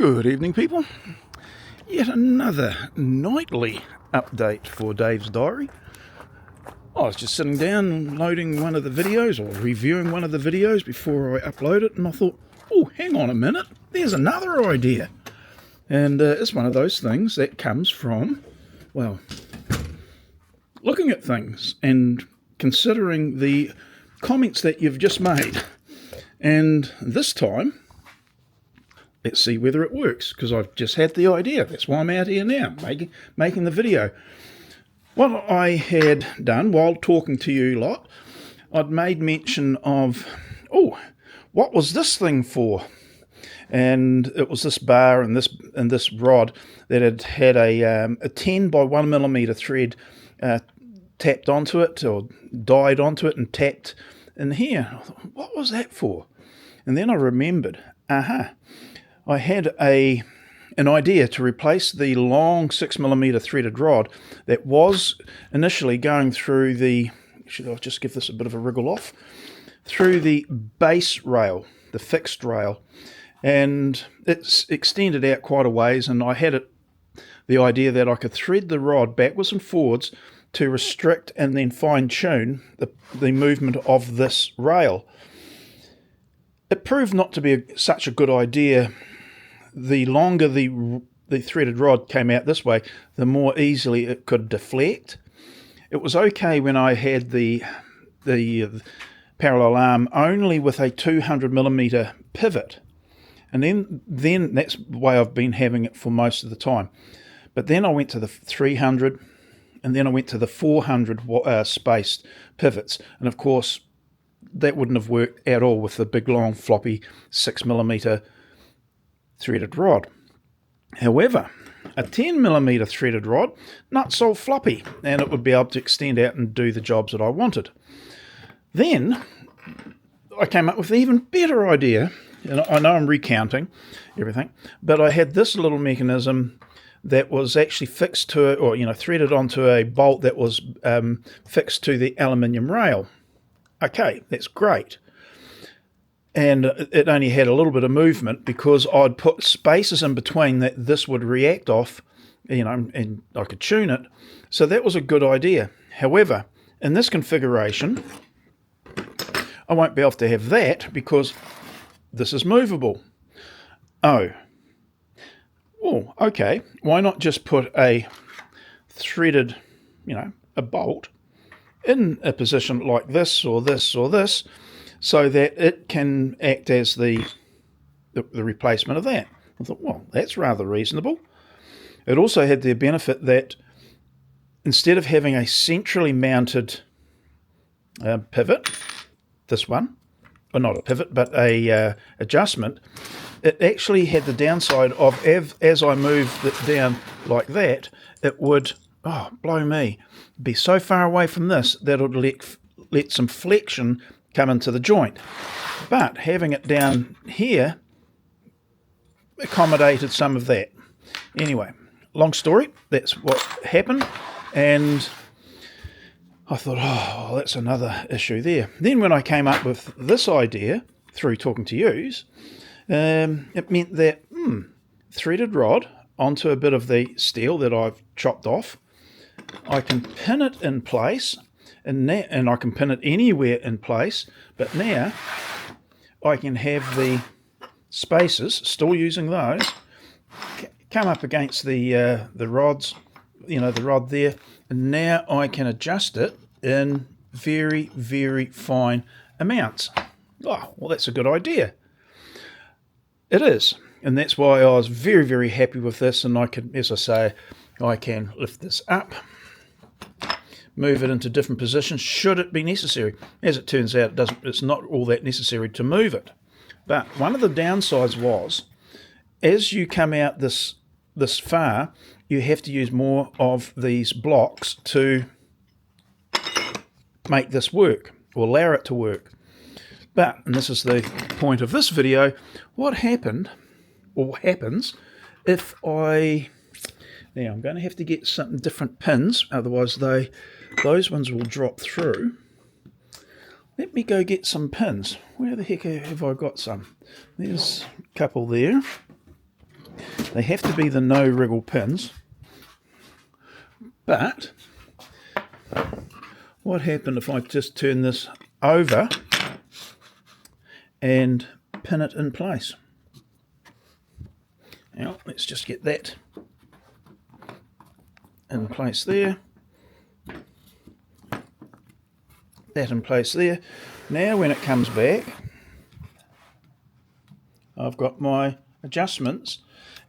Good evening, people. Yet another nightly update for Dave's diary. I was just sitting down loading one of the videos or reviewing one of the videos before I upload it, and I thought, oh, hang on a minute, there's another idea. And it's one of those things that comes from, well, looking at things and considering the comments that you've just made. And this time, let's see whether it works, because I've just had the idea. That's why I'm out here now, making the video. What I had done while talking to you lot, I'd made mention of, oh, what was this thing for? And it was this bar and this rod that had a 10 by 1 millimeter thread tapped onto it, or dyed onto it and tapped in here. I thought, what was that for? And then I remembered, I had an idea to replace the long 6 millimeter threaded rod that was initially going through the, I'll just give this a bit of a wriggle off, through the base rail, the fixed rail, and it's extended out quite a ways, and I had the idea that I could thread the rod backwards and forwards to restrict and then fine-tune the movement of this rail. It proved not to be such a good idea. The longer the threaded rod came out this way, the more easily it could deflect. It was okay when I had the parallel arm only with a 200 millimeter pivot, and then that's the way I've been having it for most of the time. But then I went to the 300, and then I went to the 400 spaced pivots, and of course that wouldn't have worked at all with the big long floppy 6 millimeter threaded rod. However, a 10 millimeter threaded rod, not so floppy, and it would be able to extend out and do the jobs that I wanted. Then I came up with an even better idea, and I know I'm recounting everything, but I had this little mechanism that was actually fixed to, or threaded onto a bolt that was fixed to the aluminium rail. Okay, that's great. And it only had a little bit of movement because I'd put spaces in between that this would react off, and I could tune it. So that was a good idea. However, in this configuration, I won't be able to have that because this is movable. Oh, okay. Why not just put a threaded, a bolt in a position like this or this or this, so that it can act as the replacement of that. I thought, well, that's rather reasonable. It also had the benefit that instead of having a centrally mounted pivot, this one, or not a pivot, but a adjustment, it actually had the downside of as I moved it down like that, it would, blow me, be so far away from this that it would let some flexion come into the joint. But having it down here accommodated some of that. Anyway, long story, that's what happened, and I thought, that's another issue there. Then when I came up with this idea through talking to yous, it meant that threaded rod onto a bit of the steel that I've chopped off, I can pin it in place, and I can pin it anywhere in place, but now I can have the spaces, still using those, come up against the rods, the rod there, and now I can adjust it in very, very fine amounts. Oh, well, that's a good idea. It is, and that's why I was very, very happy with this, and I can, as I say, I can lift this up, move it into different positions should it be necessary. As it turns out, it's not all that necessary to move it. But one of the downsides was, as you come out this far, you have to use more of these blocks to make this work, or allow it to work. But, and this is the point of this video, what happened, or happens, if now I'm going to have to get some different pins, otherwise those ones will drop through. Let me go get some pins. Where the heck have I got some? There's a couple there. They have to be the no wriggle pins. But what happened if I just turn this over and pin it in place? Now let's just get that in place there. That in place there. Now when it comes back, I've got my adjustments,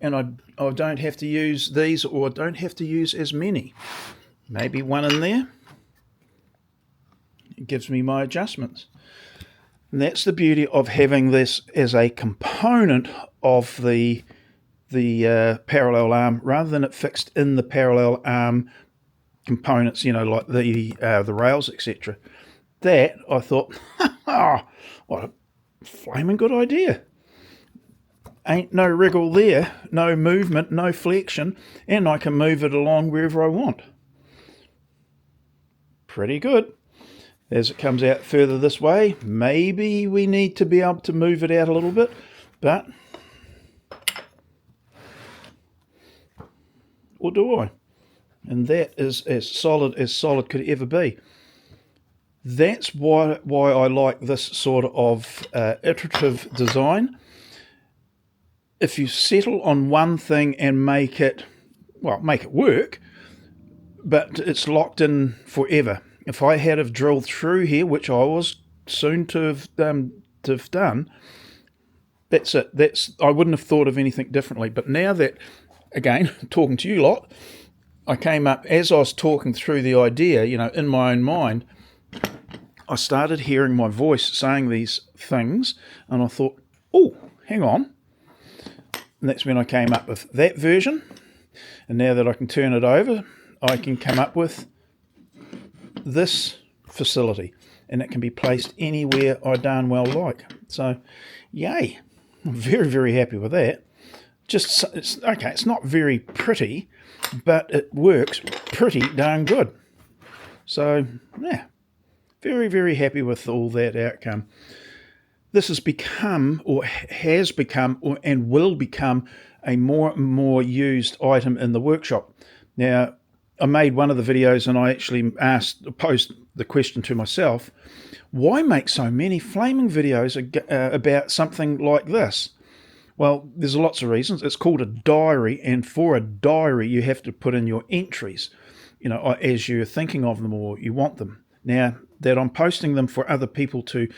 and I don't have to use these, or I don't have to use as many. Maybe one in there. It gives me my adjustments. And that's the beauty of having this as a component of the parallel arm, rather than it fixed in the parallel arm components, like the rails, etc. That I thought, what a flaming good idea. Ain't no wriggle there, no movement, no flexion, and I can move it along wherever I want. Pretty good. As it comes out further this way, maybe we need to be able to move it out a little bit, but or do I? And that is as solid could ever be. That's why I like this sort of iterative design. If you settle on one thing and make it work, but it's locked in forever. If I had have drilled through here, which I was soon to have done, that's it. I wouldn't have thought of anything differently. But now that, again, talking to you lot, I came up as I was talking through the idea, in my own mind, I started hearing my voice saying these things, and I thought, oh, hang on. And that's when I came up with that version. And now that I can turn it over, I can come up with this facility. And it can be placed anywhere I darn well like. So, yay. I'm very, very happy with that. It's not very pretty, but it works pretty darn good. So, yeah. Very, very happy with all that outcome. This has become, and will become a more and more used item in the workshop. Now, I made one of the videos and I actually posed the question to myself, why make so many flaming videos about something like this? Well, there's lots of reasons. It's called a diary, and for a diary, you have to put in your entries, as you're thinking of them or you want them. Now that I'm posting them for other people to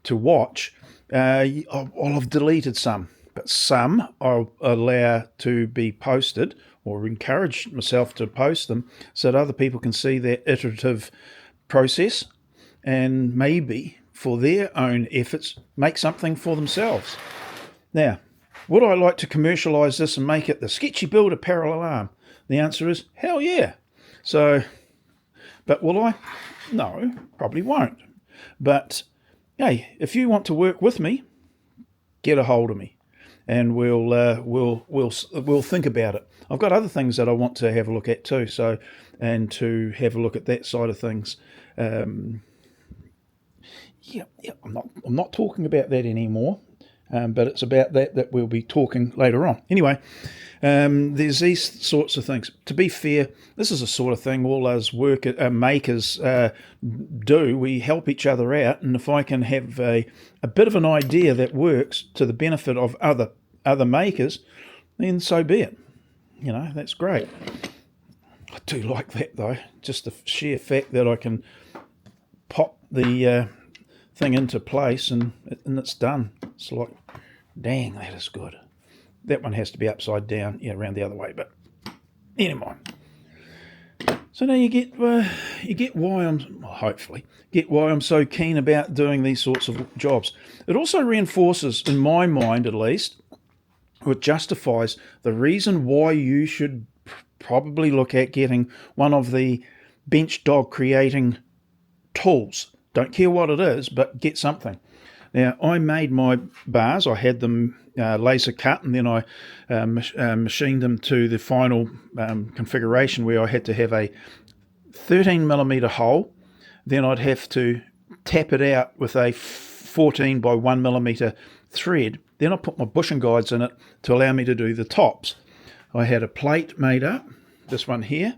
watch, I'll have deleted some, but some I'll allow to be posted, or encourage myself to post them so that other people can see that iterative process and maybe for their own efforts make something for themselves. Now, would I like to commercialise this and make it the Sketchy Builder parallel arm? The answer is hell yeah. So, but will I? No, probably won't. But hey, if you want to work with me, get a hold of me, and we'll think about it. I've got other things that I want to have a look at too. So, and to have a look at that side of things. I'm not talking about that anymore. But it's about that we'll be talking later on. Anyway, there's these sorts of things. To be fair, this is the sort of thing all us makers do. We help each other out, and if I can have a bit of an idea that works to the benefit of other makers, then so be it. That's great. I do like that though. Just the sheer fact that I can pop the thing into place and it's done. It's like, dang, that is good. That one has to be upside down, around the other way, but anyway. So now you get why I'm so keen about doing these sorts of jobs. It also reinforces, in my mind at least, or justifies the reason why you should probably look at getting one of the bench dog creating tools. Don't care what it is, but get something. Now, I made my bars. I had them laser cut, and then I machined them to the final configuration where I had to have a 13mm hole. Then I'd have to tap it out with a 14 by 1mm thread. Then I put my bushing guides in it to allow me to do the tops. I had a plate made up, this one here,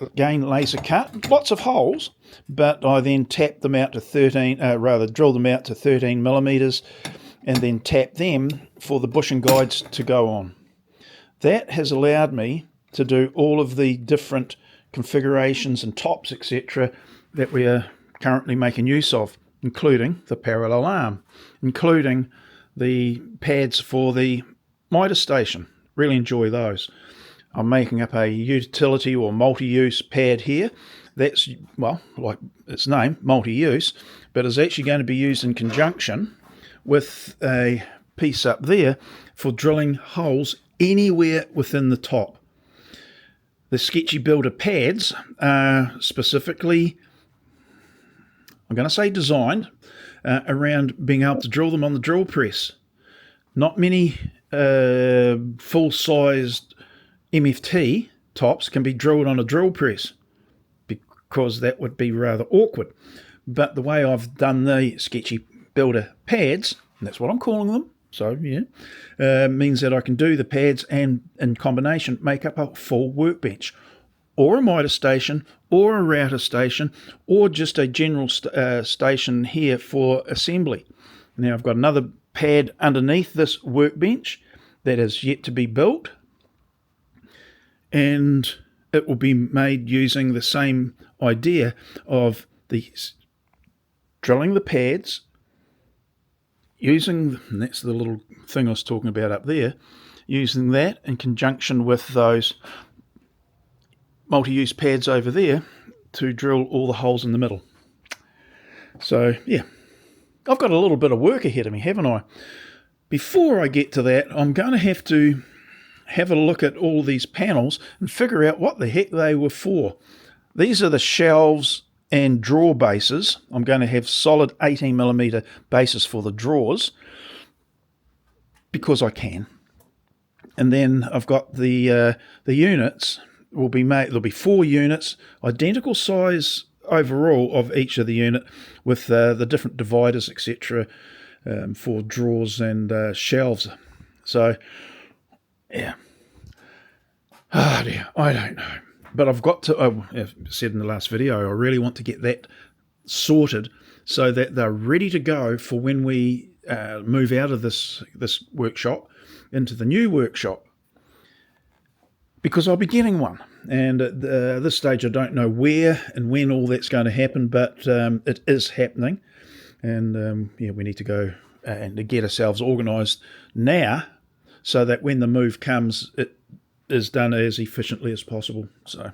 again laser cut, lots of holes, but I then tapped them out to drilled them out to 13 millimeters, and then tapped them for the bushing guides to go on. That has allowed me to do all of the different configurations and tops, etc., that we are currently making use of, including the parallel arm, including the pads for the miter station. Really enjoy those. I'm making up a utility or multi-use pad here. That's, well, like its name, multi-use, but is actually going to be used in conjunction with a piece up there for drilling holes anywhere within the top. The Sketchy Builder pads are specifically, I'm going to say designed, around being able to drill them on the drill press. Not many full-sized MFT tops can be drilled on a drill press because that would be rather awkward. But the way I've done the Sketchy Builder pads, and that's what I'm calling them, so yeah, means that I can do the pads and in combination make up a full workbench, or a miter station, or a router station, or just a general station here for assembly. Now I've got another pad underneath this workbench that is yet to be built, and it will be made using the same idea of drilling the pads, using, and that's the little thing I was talking about up there, using that in conjunction with those multi-use pads over there to drill all the holes in the middle. So yeah, I've got a little bit of work ahead of me, haven't I? Before I get to that, I'm going to have a look at all these panels and figure out what the heck they were for. These are the shelves and drawer bases. I'm going to have solid 18mm bases for the drawers because I can. And then I've got the units will be made. There'll be 4 units, identical size overall of each of the unit, with the different dividers, etc., for drawers and shelves. So yeah, oh dear, I don't know. But I've got to, I've said in the last video, I really want to get that sorted so that they're ready to go for when we move out of this workshop into the new workshop. Because I'll be getting one. And at this stage I don't know where and when all that's going to happen, but it is happening. And yeah, we need to go and to get ourselves organised now so that when the move comes, it is done as efficiently as possible. So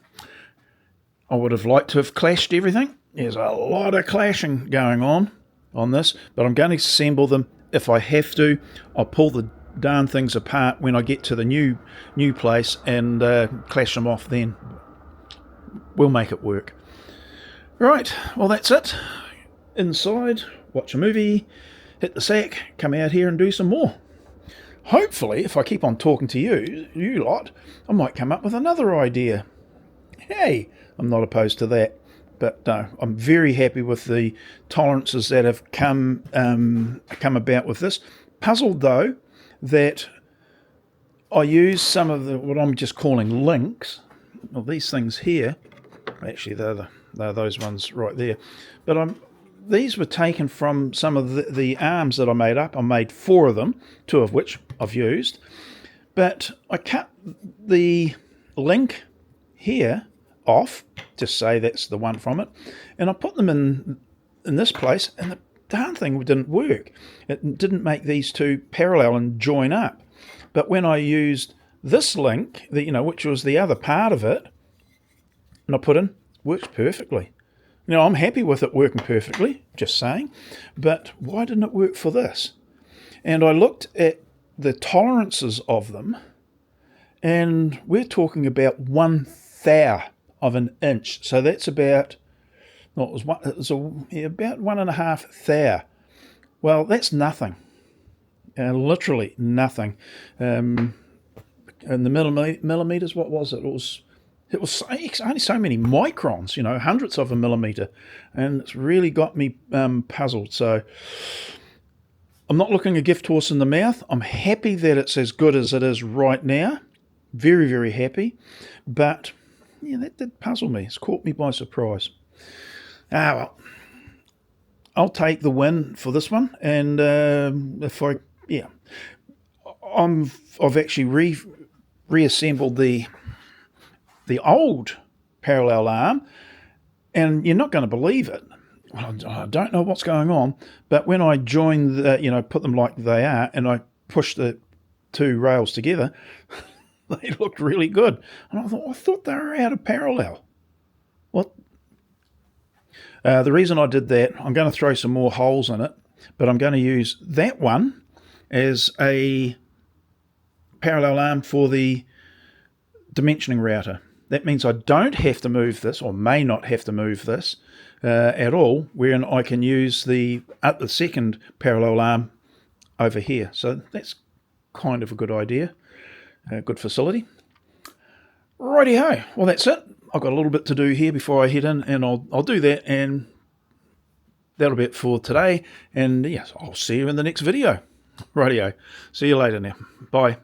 I would have liked to have clashed everything. There's a lot of clashing going on this, but I'm going to assemble them if I have to. I'll pull the darn things apart when I get to the new place and clash them off then. We'll make it work. Right, well that's it. Inside, watch a movie, hit the sack, come out here and do some more. Hopefully, if I keep on talking to you lot, I might come up with another idea. Hey, I'm not opposed to that. But no, I'm very happy with the tolerances that have come about with this. Puzzled though that I use some of what I'm just calling links. Well, these things here, actually they're those ones right there. But these were taken from some of the arms that I made up. I made 4 of them, 2 of which I've used. But I cut the link here off, just say that's the one from it, and I put them in this place, and the darn thing didn't work. It didn't make these 2 parallel and join up. But when I used this link, which was the other part of it, and I put in, works perfectly. I'm happy with it working perfectly, just saying, but why didn't it work for this? And I looked at the tolerances of them, and we're talking about 1/1000 of an inch. So that's about, about 1.5 thou. Well, that's nothing. Literally nothing. And the millimeters, what was it? It was only so many microns, hundredths of a millimeter, and it's really got me puzzled. So I'm not looking a gift horse in the mouth. I'm happy that it's as good as it is right now. Very, very happy. But yeah, that did puzzle me. It's caught me by surprise. Well, I'll take the win for this one. And I've actually reassembled the old parallel arm, and you're not going to believe it. I don't know what's going on, but when I join put them like they are, and I push the two rails together, they looked really good. And I thought they were out of parallel. What? The reason I did that, I'm going to throw some more holes in it, but I'm going to use that one as a parallel arm for the dimensioning router. That means I don't have to move this, or may not have to move this at all, wherein I can use the second parallel arm over here. So that's kind of a good idea, a good facility. Righty-ho, well that's it. I've got a little bit to do here before I head in, and I'll do that, and that'll be it for today. And yes, I'll see you in the next video. Righty-ho, see you later now. Bye.